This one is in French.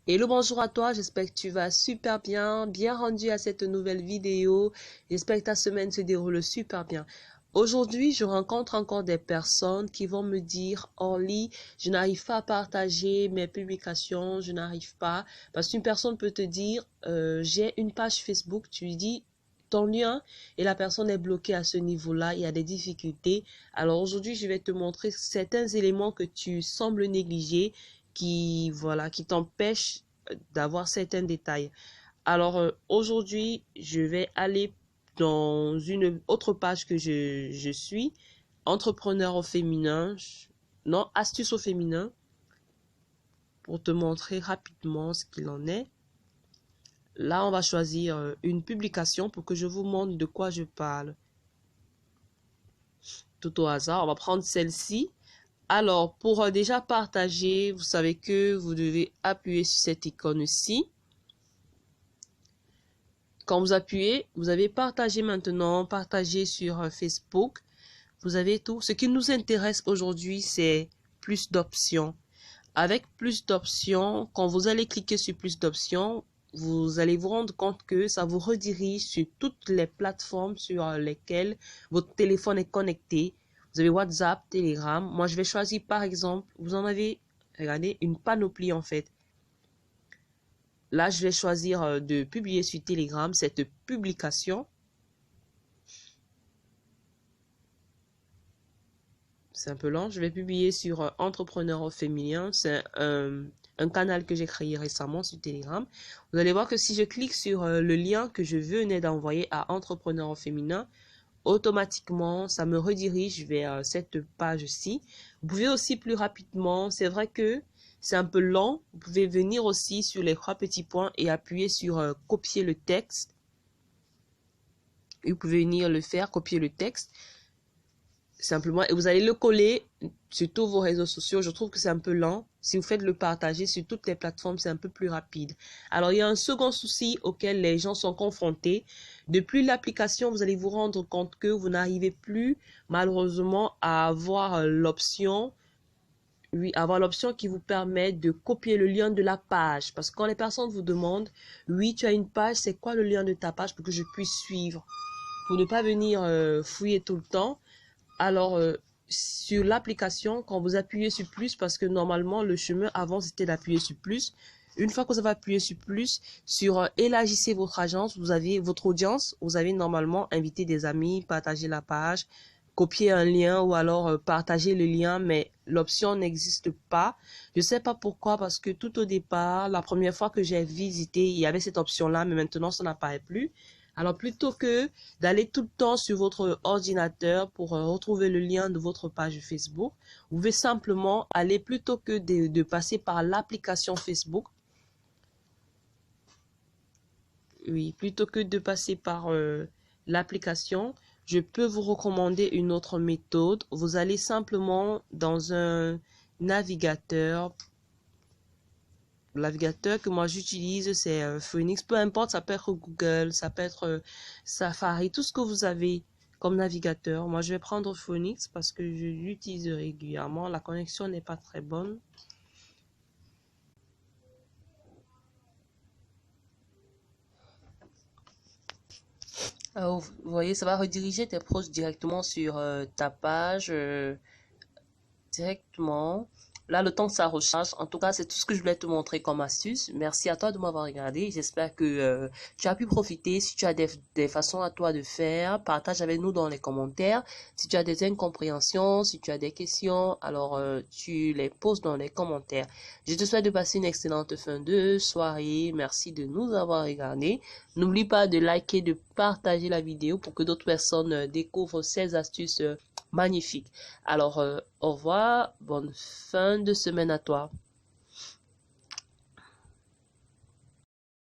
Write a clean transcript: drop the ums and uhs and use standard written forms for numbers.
Hello, bonjour à toi, j'espère que tu vas super bien, bien rendu à cette nouvelle vidéo. J'espère que ta semaine se déroule super bien. Aujourd'hui, je rencontre encore des personnes qui vont me dire, Orly, je n'arrive pas à partager mes publications, je n'arrive pas. Parce qu'une personne peut te dire, j'ai une page Facebook, tu lui dis ton lien et la personne est bloquée à ce niveau-là, il y a des difficultés. Alors aujourd'hui, je vais te montrer certains éléments que tu sembles négliger qui t'empêchent d'avoir certains détails. Alors aujourd'hui, je vais aller dans une autre page que je suis, entrepreneur au féminin, non, astuces au féminin, pour te montrer rapidement ce qu'il en est. Là, on va choisir une publication pour que je vous montre de quoi je parle. Tout au hasard, on va prendre celle-ci. Alors, pour déjà partager, vous savez que vous devez appuyer sur cette icône-ci. Quand vous appuyez, vous avez partagé maintenant, partagé sur Facebook. Vous avez tout. Ce qui nous intéresse aujourd'hui, c'est plus d'options. Avec plus d'options, quand vous allez cliquer sur plus d'options, vous allez vous rendre compte que ça vous redirige sur toutes les plateformes sur lesquelles votre téléphone est connecté. Vous avez WhatsApp, Telegram. Moi, je vais choisir par exemple, vous en avez, regardez, une panoplie en fait. Là, je vais choisir de publier sur Telegram cette publication. C'est un peu lent. Je vais publier sur Entrepreneur au féminin. C'est un canal que j'ai créé récemment sur Telegram. Vous allez voir que si je clique sur le lien que je venais d'envoyer à Entrepreneur au féminin, automatiquement, ça me redirige vers cette page-ci. Vous pouvez aussi plus rapidement, c'est vrai que c'est un peu lent. Vous pouvez venir aussi sur les 3 petits points et appuyer sur copier le texte. Et vous pouvez venir le faire, copier le texte. Simplement, et vous allez le coller sur tous vos réseaux sociaux. Je trouve que c'est un peu lent. Si vous faites le partager sur toutes les plateformes, c'est un peu plus rapide. Alors, il y a un second souci auquel les gens sont confrontés. Depuis l'application, vous allez vous rendre compte que vous n'arrivez plus, malheureusement, à avoir l'option. Oui, avoir l'option qui vous permet de copier le lien de la page. Parce que quand les personnes vous demandent, oui, tu as une page, c'est quoi le lien de ta page pour que je puisse suivre? Pour ne pas venir fouiller tout le temps. Alors, sur l'application, quand vous appuyez sur plus, parce que normalement, le chemin avant, c'était d'appuyer sur plus. Une fois que vous avez appuyé sur plus, sur élargissez votre agence, vous avez votre audience, vous avez normalement invité des amis, partager la page, copier un lien ou alors partager le lien, mais l'option n'existe pas. Je ne sais pas pourquoi, parce que tout au départ, la première fois que j'ai visité, il y avait cette option-là, mais maintenant, ça n'apparaît plus. Alors, plutôt que d'aller tout le temps sur votre ordinateur pour retrouver le lien de votre page Facebook, vous pouvez simplement aller plutôt que de passer par l'application Facebook. Oui, plutôt que de passer par l'application, je peux vous recommander une autre méthode. Vous allez simplement dans un navigateur. Le navigateur que moi j'utilise, c'est Phoenix. Peu importe, ça peut être Google, ça peut être Safari, tout ce que vous avez comme navigateur. Moi, je vais prendre Phoenix parce que je l'utilise régulièrement. La connexion n'est pas très bonne. Vous voyez, ça va rediriger tes proches directement sur ta page directement. Là, le temps que ça recharge. En tout cas, c'est tout ce que je voulais te montrer comme astuce. Merci à toi de m'avoir regardé. J'espère que tu as pu profiter. Si tu as des façons à toi de faire, partage avec nous dans les commentaires. Si tu as des incompréhensions, si tu as des questions, alors tu les poses dans les commentaires. Je te souhaite de passer une excellente fin de soirée. Merci de nous avoir regardé. N'oublie pas de liker, de partager la vidéo pour que d'autres personnes découvrent ces astuces magnifiques. Alors, au revoir, bonne fin de semaine à toi.